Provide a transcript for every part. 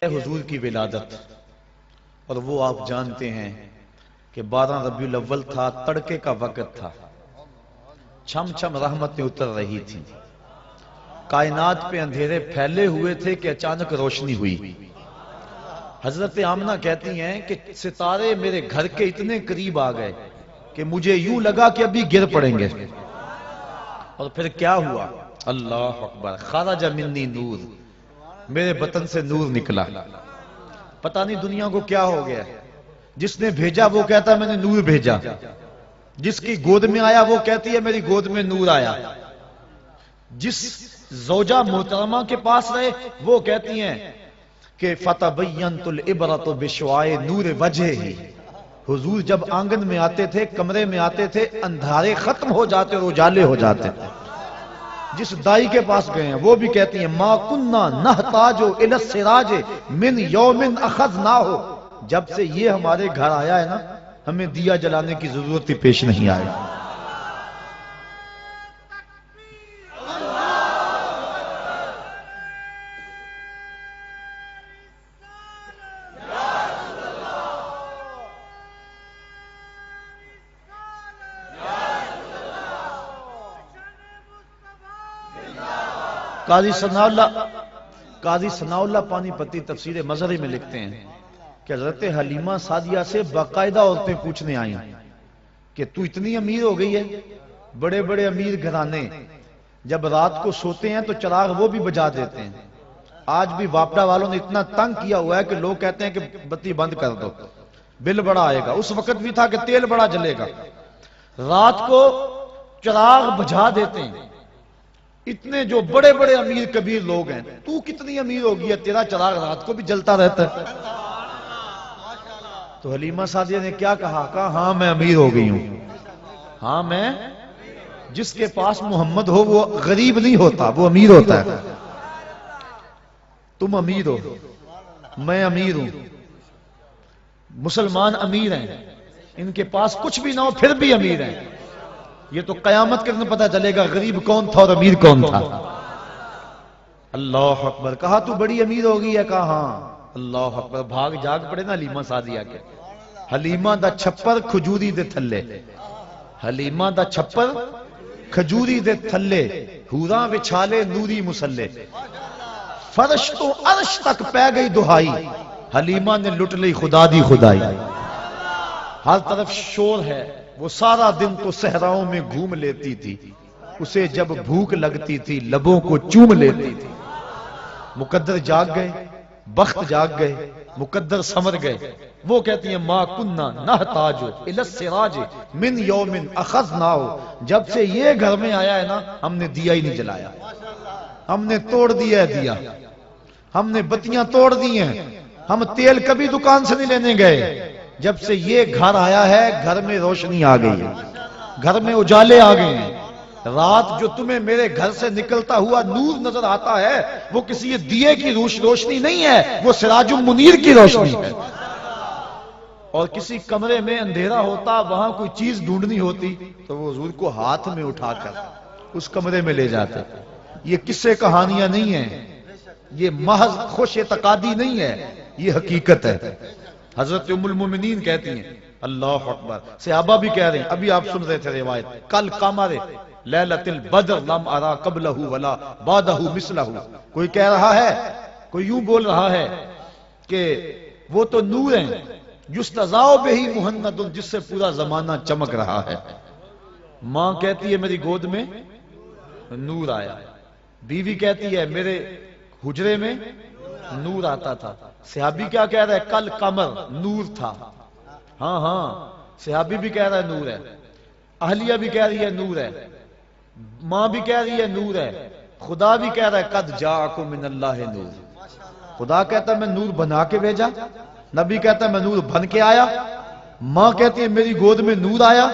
حضور کی ولادت، اور وہ آپ جانتے ہیں کہ 12 ربیع الاول تھا، تڑکے کا وقت تھا، چھم چھم رحمتیں اتر رہی تھیں، کائنات پہ اندھیرے پھیلے ہوئے تھے کہ اچانک روشنی ہوئی۔ حضرت آمنہ کہتی ہیں کہ ستارے میرے گھر کے اتنے قریب آ گئے کہ مجھے یوں لگا کہ ابھی گر پڑیں گے، اور پھر کیا ہوا؟ اللہ اکبر، خرج منی نور، میرے بطن سے نور نکلا۔ پتہ نہیں دنیا کو کیا ہو گیا، جس نے بھیجا وہ کہتا ہے میں نے نور بھیجا، جس کی گود میں آیا وہ کہتی ہے میری گود میں نور آیا، جس زوجہ محترمہ کے پاس رہے وہ کہتی ہیں کہ فَتَبَيَّنْتُ الْعِبْرَةُ بِشُعَاعِ نُورِ وَجْهِهِ۔ حضور جب آنگن میں آتے تھے، کمرے میں آتے تھے، اندھارے ختم ہو جاتے اور اجالے ہو جاتے۔ جس دائی کے پاس گئے ہیں وہ بھی کہتی ہیں مَا كُنَّا نَحْتَاجُ إِلَى السِّرَاجِ مِنْ يَوْمٍ أَخَذْنَاهُ۔ جب سے یہ ہمارے گھر آیا ہے نا، ہمیں دیا جلانے کی ضرورت ہی پیش نہیں آئے۔ قاضی ثناء اللہ پانی پتی تفسیر مظہری میں لکھتے ہیں کہ حضرت حلیمہ سعدیہ سے باقاعدہ عورتیں پوچھنے آئیں کہ تو اتنی امیر ہو گئی ہے۔ بڑے بڑے امیر گھرانے جب رات کو سوتے ہیں تو چراغ وہ بھی بجھا دیتے ہیں۔ آج بھی واپڈا والوں نے اتنا تنگ کیا ہوا ہے کہ لوگ کہتے ہیں کہ بتی بند کر دو، بل بڑا آئے گا۔ اس وقت بھی تھا کہ تیل بڑا جلے گا، رات کو چراغ بجھا دیتے ہیں۔ اتنے جو بڑے بڑے امیر کبیر لوگ ہیں، تو کتنی امیر ہوگی ہے، تیرا چراغ رات کو بھی جلتا رہتا ہے۔ تو حلیمہ سعدیہ نے کیا کہا؟ ہاں میں امیر ہو گئی ہوں، ہاں میں، جس کے پاس محمد ہو وہ غریب نہیں ہوتا، وہ امیر ہوتا ہے۔ تم امیر ہو، میں امیر ہوں، مسلمان امیر ہیں، ان کے پاس کچھ بھی نہ ہو پھر بھی امیر ہیں۔ یہ تو قیامت کے دن پتہ چلے گا غریب کون تھا اور امیر کون تھا۔ اللہ اکبر، کہا تو بڑی امیر ہوگی ہے، کہا ہاں۔ اللہ اکبر، بھاگ جاگ پڑے نا حلیمہ سعدیہ کے۔ حلیمہ دا چھپر کھجوری دے تھلے، حلیمہ دا چھپر کھجوری دے تھلے، حوراں وچھالے نوری مسلے، فرش تو عرش تک پہ گئی دہائی، حلیمہ نے لٹ لی خدا دی خدائی۔ ہر طرف شور ہے، وہ سارا دن تو صحراؤں میں گھوم لیتی تھی، اسے جب بھوک لگتی تھی لبوں کو چوم لیتی تھی۔ مقدر جاگ گئے، بخت جاگ گئے، مقدر سمر گئے۔ وہ کہتی ہیں ما کننا نحتاج الی السراج من یوم اخذناہ۔ جب سے یہ گھر میں آیا ہے نا، ہم نے دیا ہی نہیں جلایا، ہم نے توڑ دیا ہے دیا، ہم نے بتیاں توڑ دی ہیں، ہم تیل کبھی دکان سے نہیں لینے گئے۔ جب سے یہ گھر آیا ہے گھر میں روشنی آ گئی ہے، گھر میں اجالے آ گئے ہیں۔ رات جو تمہیں میرے گھر سے نکلتا ہوا نور نظر آتا ہے وہ کسی دیے کی روشنی نہیں ہے، وہ سراج المنیر کی روشنی ہے۔ اور کسی کمرے میں اندھیرا ہوتا، وہاں کوئی چیز ڈھونڈنی ہوتی تو وہ حضور کو ہاتھ میں اٹھا کر اس کمرے میں لے جاتے۔ یہ قصے کہانیاں نہیں ہیں، یہ محض خوش اعتقادی نہیں ہے، یہ حقیقت ہے۔ حضرت ام المومنین کہتی ہیں اللہ اکبر، صحابہ بھی کہہ رہے ہیں، ابھی آپ سن رہے تھے روایت، کل قمر لیلۃ البدر لم ارا قبلہ ولا بعدہ مثلہ۔ کوئی کہہ رہا ہے، کوئی یوں بول رہا ہے کہ وہ تو نور ہیں یستضاء بہ مہند، جس سے پورا زمانہ چمک رہا ہے۔ ماں کہتی ہے میری گود میں نور آیا، بیوی کہتی ہے میرے حجرے میں نور آتا تھا۔ صحابی کیا کہہ رہا ہے؟ کل قمر، نور تھا۔ ہاں ہاں، صحابی بھی کہہ رہا ہے نور ہے، اہلیہ بھی کہہ رہی ہے نور ہے، ماں بھی کہہ رہی ہے نور ہے، خدا بھی کہہ رہا ہے قد جاءکم من اللہ نور۔ خدا کہتا ہے میں نور بنا کے بھیجا، نبی کہتا ہے میں نور بن کے آیا، ماں کہتی ہے میری گود میں نور آیا،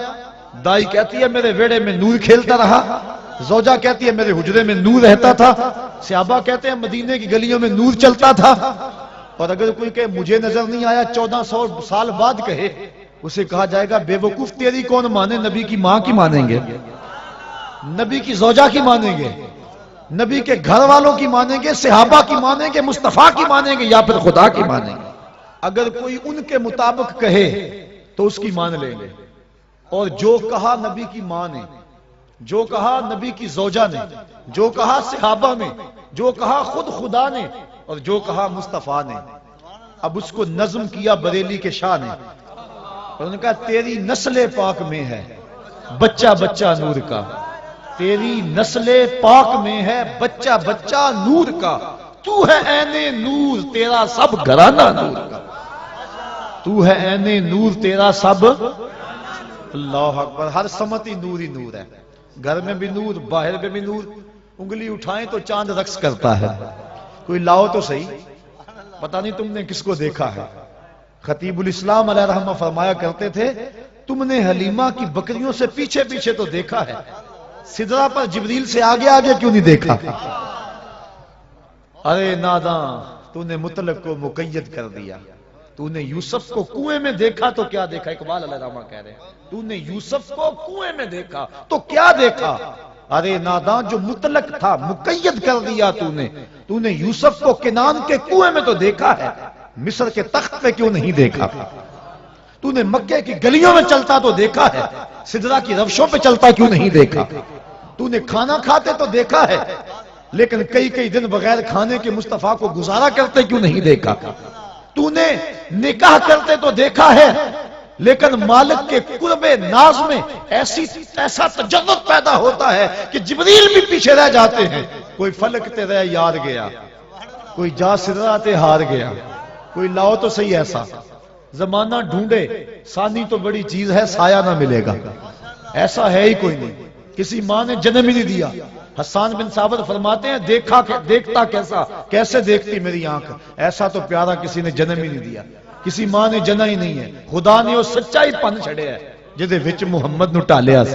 دائی کہتی ہے میرے ویڑے میں نور کھیلتا رہا، زوجہ کہتی ہے میرے حجرے میں نور رہتا تھا، صحابہ کہتے ہیں مدینے کی گلیوں میں نور چلتا تھا۔ اور اگر کوئی کہے مجھے نظر نہیں آیا 1400 سال بعد کہے، اسے کہا جائے گا بے وقوف تیری کون مانے، نبی کی ماں کی مانیں گے، نبی کی زوجہ کی مانیں گے۔ نبی کے گھر والوں کی مانیں گے، صحابہ کی مانیں گے، مصطفیٰ کی مانیں گے، یا پھر خدا کی مانیں گے؟ اگر کوئی ان کے مطابق کہے تو اس کی مان لیں گے، اور جو کہا نبی کی ماں نے، جو کہا نبی کی زوجہ نے، جو کہا صحابہ نے، جو کہا خود خدا نے، اور جو کہا مصطفیٰ نے، اب اس کو نظم کیا بریلی کے شاہ نے، اور انہوں نے کہا تیری نسل پاک میں ہے بچہ بچہ نور کا، تیری نسل پاک میں ہے بچہ بچہ نور کا، تو ہے عین نور تیرا سب گھرانہ نور کا، تو ہے عین نور تیرا سب، اللہ اکبر، ہر سمتی نور ہی نور ہے، گھر میں بھی نور، باہر میں بھی نور، انگلی اٹھائیں تو چاند رقص کرتا ہے، کوئی لاؤ تو صحیح، پتہ نہیں تم نے کس کو دیکھا ہے۔ خطیب الاسلام علیہ رحمہ فرمایا کرتے تھے تم نے حلیمہ کی بکریوں سے پیچھے پیچھے تو دیکھا ہے، سدرہ پر جبریل سے آگے آگے کیوں نہیں دیکھا؟ ارے ناداں، تو نے مطلق کو مقید کر دیا، تو نے یوسف کو کنویں میں دیکھا تو کیا دیکھا؟ اقبال علیہ رحمہ کہہ رہے ہیں تو نے یوسف کو کنویں میں دیکھا تو کیا دیکھا؟ ارے ناداں، جو مطلق تھا مقید کر دیا تو نے یوسف کو کنان کے کنویں میں تو دیکھا ہے، مصر کے تخت پہ کیوں نہیں دیکھا؟ تو نے مکے کی گلیوں میں چلتا تو دیکھا ہے، سدرہ کی روشوں پہ چلتا کیوں نہیں دیکھا؟ تو نے کھانا کھاتے تو دیکھا ہے، لیکن کئی کئی دن بغیر کھانے کے مصطفیٰ کو گزارا کرتے کیوں نہیں دیکھا؟ تو نے نکاح کرتے تو دیکھا ہے، لیکن مالک کے قرب ناز میں ایسا تجرد پیدا ہوتا ہے کہ جبریل بھی پیچھے رہ جاتے ہیں، کوئی فلک تے رہ یاد گیا، کوئی جا سدرہ تے ہار گیا، کوئی لاؤ تو صحیح ایسا، زمانہ ڈھونڈے ثانی تو بڑی چیز ہے، سایہ نہ ملے گا، ایسا ہے ہی کوئی نہیں، کسی ماں نے جنم ہی نہیں دیا۔ حسان بن ثابت فرماتے ہیں دیکھتا کیسا، کیسے دیکھتی میری آنکھ، ایسا تو پیارا کسی نے جنم ہی نہیں دیا، کسی ماں نے جنا ہی نہیں ہے، خدا نے وہ سچائی پن چھڑے ہے جدے وچ محمد نو ٹالیا سی۔